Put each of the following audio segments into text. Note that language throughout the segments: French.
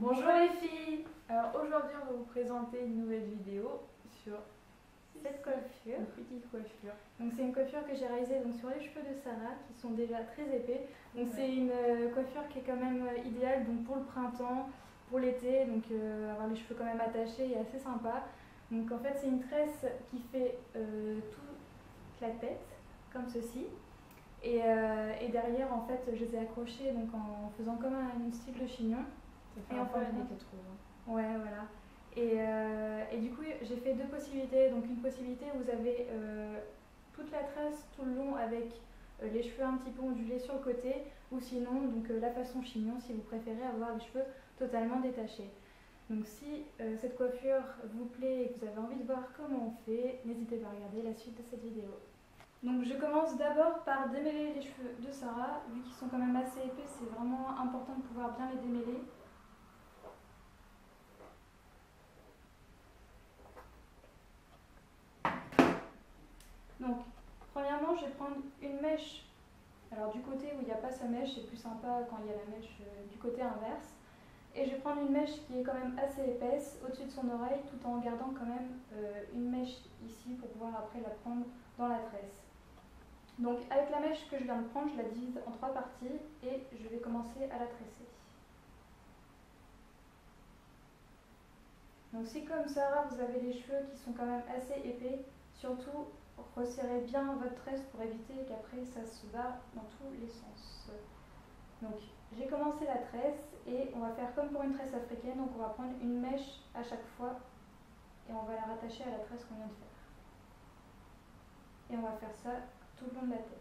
Bonjour les filles. Alors aujourd'hui on va vous présenter une nouvelle vidéo sur cette coiffure, une petite coiffure. Donc c'est une coiffure que j'ai réalisée donc sur les cheveux de Sarah qui sont déjà très épais. Donc c'est une coiffure qui est quand même idéale donc pour le printemps, pour l'été, donc avoir les cheveux quand même attachés et assez sympa. Donc en fait c'est une tresse qui fait toute la tête comme ceci. Et derrière en fait je les ai accrochés donc en faisant comme un style de chignon. Ça fait un peu l'année 80. Ouais, voilà. Et du coup, j'ai fait deux possibilités. Donc, une possibilité, vous avez toute la tresse tout le long avec les cheveux un petit peu ondulés sur le côté, ou sinon, donc la façon chignon, si vous préférez avoir les cheveux totalement détachés. Donc, si cette coiffure vous plaît et que vous avez envie de voir comment on fait, n'hésitez pas à regarder la suite de cette vidéo. Donc, je commence d'abord par démêler les cheveux de Sarah. Vu qu'ils sont quand même assez épais, c'est vraiment important de pouvoir bien les démêler. Donc, premièrement, je vais prendre une mèche. Alors, du côté où il n'y a pas sa mèche, c'est plus sympa quand il y a la mèche du côté inverse. Et je vais prendre une mèche qui est quand même assez épaisse au-dessus de son oreille, tout en gardant quand même une mèche ici pour pouvoir après la prendre dans la tresse. Donc, avec la mèche que je viens de prendre, je la divise en 3 parties et je vais commencer à la tresser. Donc, si comme Sarah, vous avez les cheveux qui sont quand même assez épais, surtout resserrez bien votre tresse pour éviter qu'après ça se barre dans tous les sens. Donc j'ai commencé la tresse et on va faire comme pour une tresse africaine, donc on va prendre une mèche à chaque fois et on va la rattacher à la tresse qu'on vient de faire. Et on va faire ça tout le long de la tête.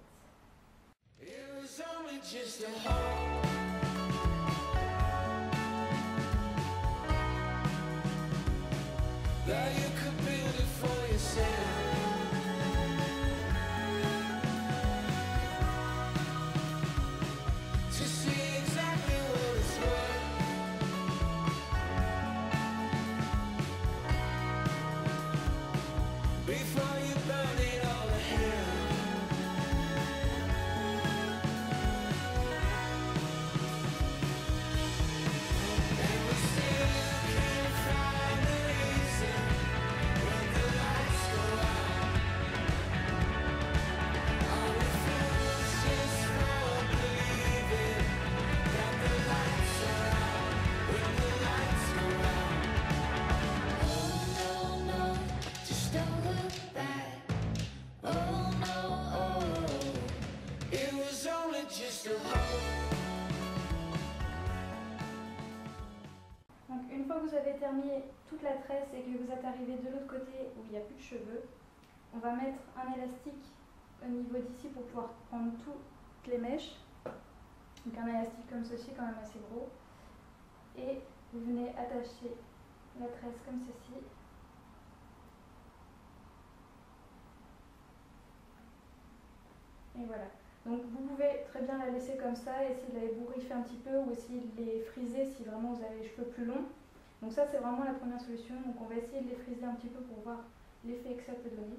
Donc une fois que vous avez terminé toute la tresse et que vous êtes arrivé de l'autre côté où il n'y a plus de cheveux, on va mettre un élastique au niveau d'ici pour pouvoir prendre toutes les mèches. Donc un élastique comme ceci, quand même assez gros. Et vous venez attacher la tresse comme ceci. Et voilà. Donc vous pouvez très bien la laisser comme ça, essayer de la ébouriffer un petit peu ou essayer de les friser si vraiment vous avez les cheveux plus longs. Donc ça c'est vraiment la première solution, donc on va essayer de les friser un petit peu pour voir l'effet que ça peut donner.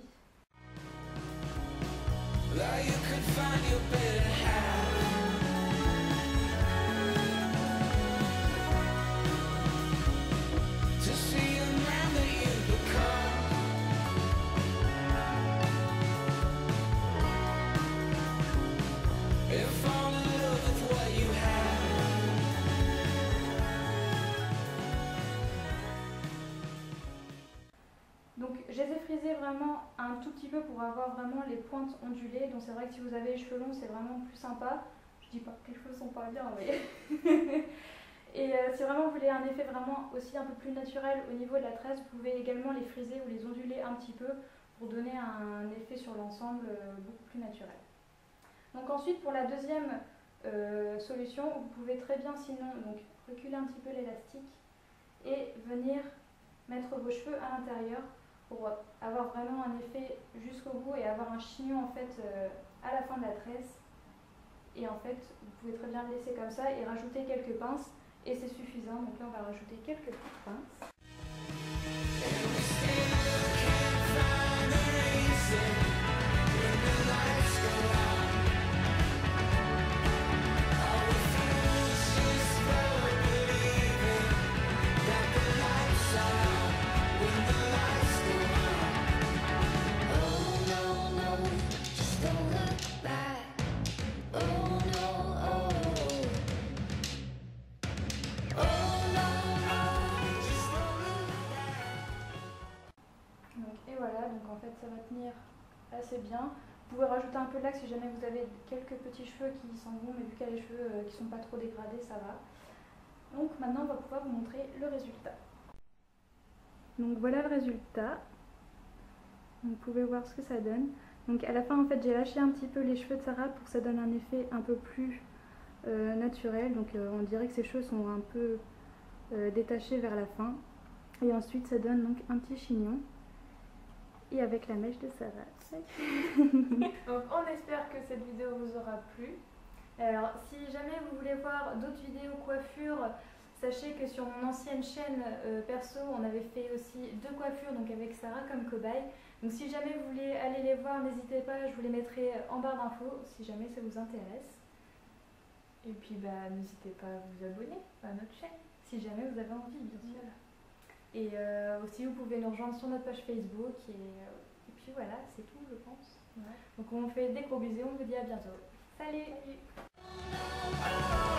Donc je les ai frisés vraiment un tout petit peu pour avoir vraiment les pointes ondulées. Donc c'est vrai que si vous avez les cheveux longs, c'est vraiment plus sympa. Je dis pas que les cheveux sont pas bien, mais... Et si vraiment vous voulez un effet vraiment aussi un peu plus naturel au niveau de la tresse, vous pouvez également les friser ou les onduler un petit peu pour donner un effet sur l'ensemble beaucoup plus naturel. Donc ensuite pour la deuxième solution, vous pouvez très bien sinon donc, reculer un petit peu l'élastique et venir mettre vos cheveux à l'intérieur pour avoir vraiment un effet jusqu'au bout et avoir un chignon en fait à la fin de la tresse. Et en fait, vous pouvez très bien le laisser comme ça et rajouter quelques pinces et c'est suffisant. Donc là, on va rajouter quelques petites pinces. pouvez rajouter un peu de lac si jamais vous avez quelques petits cheveux qui s'en vont, mais vu qu'il y a les cheveux qui sont pas trop dégradés, ça va. Donc maintenant on va pouvoir vous montrer le résultat. Donc voilà le résultat. Vous pouvez voir ce que ça donne. Donc à la fin en fait j'ai lâché un petit peu les cheveux de Sarah pour que ça donne un effet un peu plus naturel. Donc on dirait que ses cheveux sont un peu détachés vers la fin. Et ensuite ça donne donc un petit chignon. Et avec la mèche de Sarah. Donc on espère que cette vidéo vous aura plu. Alors si jamais vous voulez voir d'autres vidéos coiffure, sachez que sur mon ancienne chaîne perso, on avait fait aussi 2 coiffures, donc avec Sarah comme cobaye. Donc si jamais vous voulez aller les voir, n'hésitez pas, je vous les mettrai en barre d'infos si jamais ça vous intéresse. Et puis n'hésitez pas à vous abonner à notre chaîne. Si jamais vous avez envie, bien sûr. Et aussi vous pouvez nous rejoindre sur notre page Facebook et puis voilà, c'est tout je pense. Ouais. Donc on vous fait des gros bisous, on vous dit à bientôt. Salut, Salut.